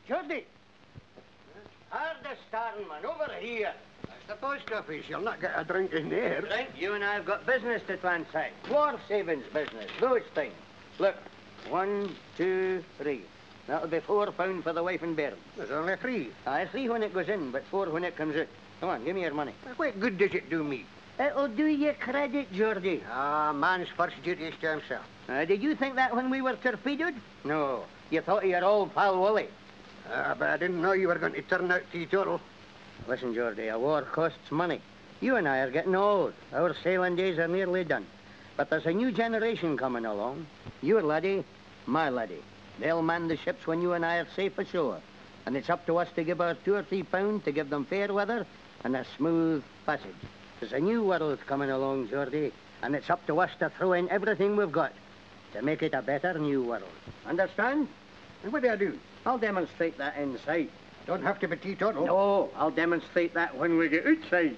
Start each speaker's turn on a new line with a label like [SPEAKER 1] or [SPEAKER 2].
[SPEAKER 1] Geordie! Hardest starting, man, over here.
[SPEAKER 2] That's the post office. You'll not get a drink in there.
[SPEAKER 1] Right, you and I have got business to transact. War savings business, those things. Look, 1, 2, 3. That'll be £4 for the wife and bairn.
[SPEAKER 2] There's only 3.
[SPEAKER 1] Aye, 3 when it goes in, but 4 when it comes out. Come on, give me your money.
[SPEAKER 2] What good does it do me?
[SPEAKER 1] It'll do you credit, Geordie.
[SPEAKER 2] Ah, man's first duty is to himself.
[SPEAKER 1] Did you think that when we were torpedoed? No, you thought of your old pal Wally.
[SPEAKER 2] But I didn't know you were going to turn out teetotal.
[SPEAKER 1] Listen, Geordie, a war costs money. You and I are getting old. Our sailing days are nearly done. But there's a new generation coming along. Your laddie, my laddie. They'll man the ships when you and I are safe ashore. And it's up to us to give our £2 or £3 to give them fair weather and a smooth passage. There's a new world coming along, Geordie, and it's up to us to throw in everything we've got to make it a better new world. Understand?
[SPEAKER 2] And what do I do?
[SPEAKER 1] I'll demonstrate that inside.
[SPEAKER 2] Don't have to be teetotal.
[SPEAKER 1] No, I'll demonstrate that when we get outside.